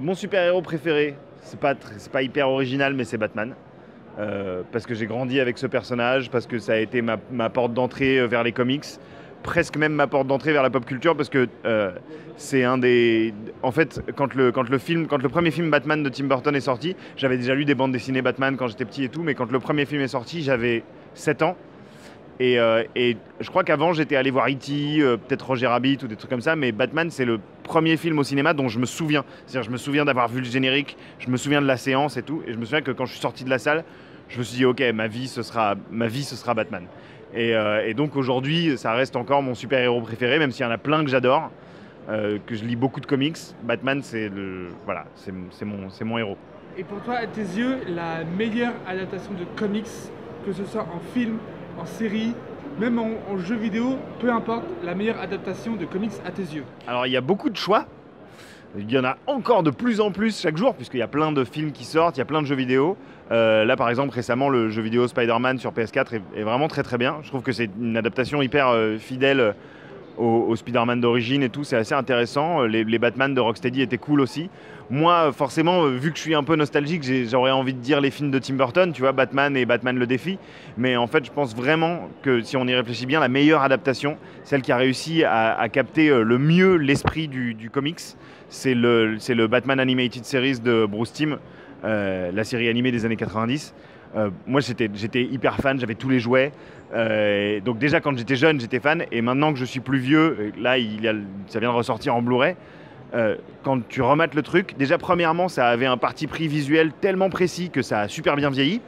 Mon super-héros préféré, c'est pas hyper original, mais c'est Batman. Parce que j'ai grandi avec ce personnage, parce que ça a été ma porte d'entrée vers les comics, presque même ma porte d'entrée vers la pop culture, parce que c'est un des... En fait, quand le premier film Batman de Tim Burton est sorti, j'avais déjà lu des bandes dessinées Batman quand j'étais petit et tout, mais quand le premier film est sorti, j'avais 7 ans. Et je crois qu'avant, j'étais allé voir E.T., peut-être Roger Rabbit ou des trucs comme ça, mais Batman, c'est le premier film au cinéma dont je me souviens. C'est-à-dire, je me souviens d'avoir vu le générique, je me souviens de la séance et tout, et je me souviens que quand je suis sorti de la salle, je me suis dit, ok, ma vie, ce sera Batman. Et donc aujourd'hui, ça reste encore mon super-héros préféré, même s'il y en a plein que j'adore, que je lis beaucoup de comics. Batman, voilà, c'est mon héros. Et pour toi, à tes yeux, la meilleure adaptation de comics, que ce soit en film, en série, même en jeu vidéo, peu importe, la meilleure adaptation de comics à tes yeux? Alors il y a beaucoup de choix. Il y en a encore de plus en plus chaque jour, puisqu'il y a plein de films qui sortent, il y a plein de jeux vidéo. Là, par exemple, récemment, le jeu vidéo Spider-Man sur PS4 est vraiment très très bien. Je trouve que c'est une adaptation hyper fidèle au Spider-Man d'origine et tout. C'est assez intéressant. Les Batman de Rocksteady étaient cool aussi. Moi, forcément, vu que je suis un peu nostalgique, j'aurais envie de dire les films de Tim Burton, tu vois, Batman et Batman le défi. Mais en fait, je pense vraiment que si on y réfléchit bien, la meilleure adaptation, celle qui a réussi à capter le mieux l'esprit du comics, c'est le Batman Animated Series de Bruce Timm, la série animée des années 90. Moi, j'étais hyper fan, j'avais tous les jouets. Donc déjà, quand j'étais jeune, j'étais fan. Et maintenant que je suis plus vieux, là, ça vient de ressortir en Blu-ray. Quand tu remates le truc, déjà, premièrement, ça avait un parti pris visuel tellement précis que ça a super bien vieilli.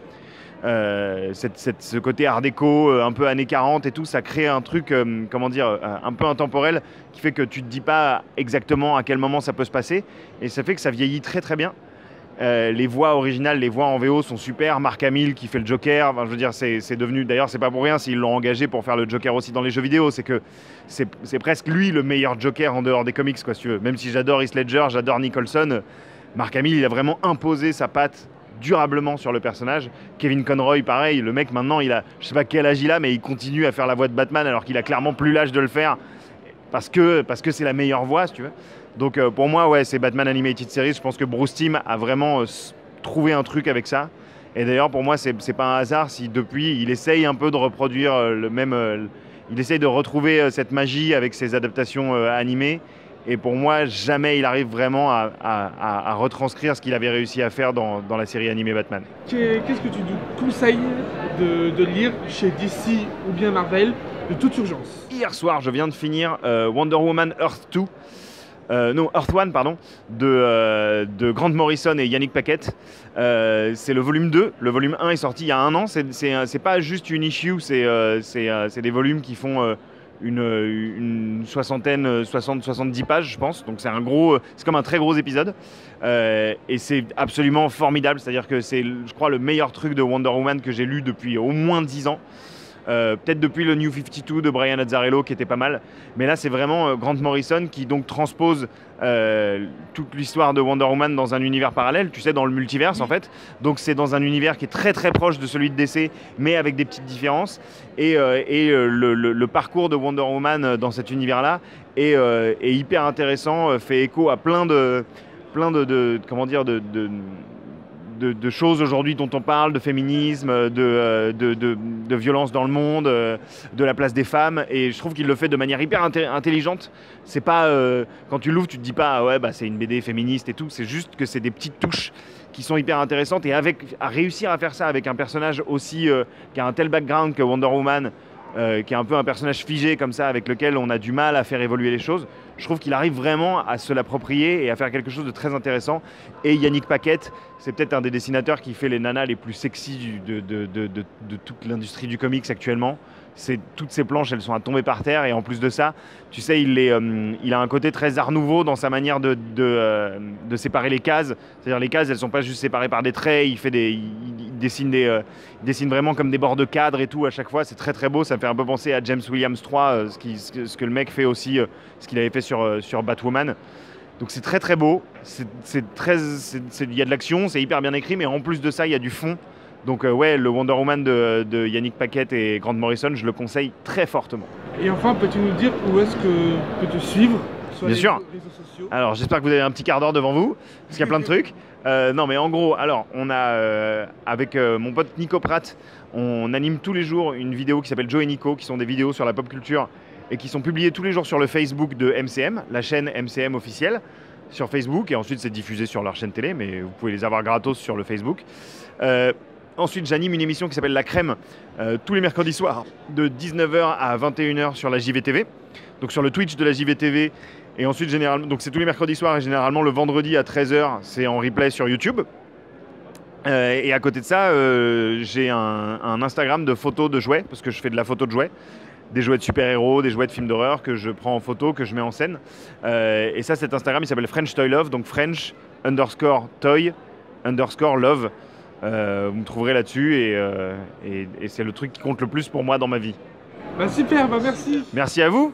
Ce côté art déco, un peu années 40 et tout, ça crée un truc, comment dire, un peu intemporel qui fait que tu te dis pas exactement à quel moment ça peut se passer. Et ça fait que ça vieillit très très bien. Les voix originales, les voix en VO sont super. Mark Hamill qui fait le Joker, enfin, je veux dire, c'est devenu, d'ailleurs c'est pas pour rien s'ils l'ont engagé pour faire le Joker aussi dans les jeux vidéo, c'est que c'est presque lui le meilleur Joker en dehors des comics, quoi, si tu veux. Même si j'adore Heath Ledger, j'adore Nicholson, Mark Hamill il a vraiment imposé sa patte durablement sur le personnage. Kevin Conroy pareil, le mec maintenant il a, je sais pas quel âge il a, mais il continue à faire la voix de Batman alors qu'il a clairement plus l'âge de le faire parce que c'est la meilleure voix, si tu veux. Donc pour moi, ouais, c'est Batman Animated Series. Je pense que Bruce Timm a vraiment trouvé un truc avec ça. Et d'ailleurs, pour moi, c'est pas un hasard si depuis, il essaye un peu de reproduire le même... il essaye de retrouver cette magie avec ses adaptations animées. Et pour moi, jamais il arrive vraiment à retranscrire ce qu'il avait réussi à faire dans la série animée Batman. Qu'est-ce que tu nous conseilles de lire chez DC ou bien Marvel de toute urgence? Hier soir, je viens de finir Wonder Woman Earth 2. Non, Earth One, pardon, de Grant Morrison et Yannick Paquette. C'est le volume 2. Le volume 1 est sorti il y a un an. C'est pas juste une issue, c'est des volumes qui font une soixantaine, 60-70 pages, je pense. Donc c'est comme un très gros épisode. Et c'est absolument formidable. C'est-à-dire que c'est, je crois, le meilleur truc de Wonder Woman que j'ai lu depuis au moins 10 ans. Peut-être depuis le New 52 de Brian Azzarello qui était pas mal, mais là c'est vraiment Grant Morrison qui donc transpose toute l'histoire de Wonder Woman dans un univers parallèle, tu sais, dans le multiverse en fait. Donc c'est dans un univers qui est très très proche de celui de DC, mais avec des petites différences. Et le parcours de Wonder Woman dans cet univers-là est hyper intéressant, fait écho à plein de comment dire, de choses aujourd'hui dont on parle, de féminisme, de violence dans le monde, de la place des femmes, et je trouve qu'il le fait de manière hyper intelligente. C'est pas quand tu l'ouvres, tu te dis pas ouais bah c'est une BD féministe et tout. C'est juste que c'est des petites touches qui sont hyper intéressantes, et à réussir à faire ça avec un personnage aussi qui a un tel background que Wonder Woman. Qui est un peu un personnage figé comme ça, avec lequel on a du mal à faire évoluer les choses. Je trouve qu'il arrive vraiment à se l'approprier et à faire quelque chose de très intéressant. Et Yannick Paquette, c'est peut-être un des dessinateurs qui fait les nanas les plus sexy de toute l'industrie du comics actuellement. Toutes ces planches, elles sont à tomber par terre, et en plus de ça, tu sais, il a un côté très art nouveau dans sa manière de séparer les cases. C'est-à-dire les cases, elles sont pas juste séparées par des traits, il dessine vraiment comme des bords de cadre et tout à chaque fois. C'est très très beau, ça me fait un peu penser à James Williams 3, ce que le mec fait aussi, ce qu'il avait fait sur Batwoman. Donc c'est très très beau, il y a de l'action, c'est hyper bien écrit, mais en plus de ça, il y a du fond. Donc ouais, le Wonder Woman de Yannick Paquette et Grant Morrison, je le conseille très fortement. Et enfin, peux-tu nous dire où est-ce que peut te suivre sur Bien les sûr. réseaux sociaux. Alors j'espère que vous avez un petit quart d'heure devant vous, parce qu'il y a plein de trucs. Non mais en gros, alors on a avec mon pote Nico Pratt, on anime tous les jours une vidéo qui s'appelle Joe et Nico, qui sont des vidéos sur la pop culture et qui sont publiées tous les jours sur le Facebook de MCM, la chaîne MCM officielle sur Facebook, et ensuite c'est diffusé sur leur chaîne télé, mais vous pouvez les avoir gratos sur le Facebook. Ensuite, j'anime une émission qui s'appelle La Crème, tous les mercredis soirs, de 19h à 21h sur la JVTV, donc sur le Twitch de la JVTV. Et ensuite, généralement, donc c'est tous les mercredis soirs, et généralement le vendredi à 13h, c'est en replay sur YouTube. Et à côté de ça, j'ai un Instagram de photos de jouets, parce que je fais de la photo de jouets. Des jouets de super-héros, des jouets de films d'horreur que je prends en photo, que je mets en scène. Et ça, cet Instagram, il s'appelle French Toy Love, donc French _toy _love. Vous me trouverez là-dessus et c'est le truc qui compte le plus pour moi dans ma vie. Bah super, bah merci. Merci à vous.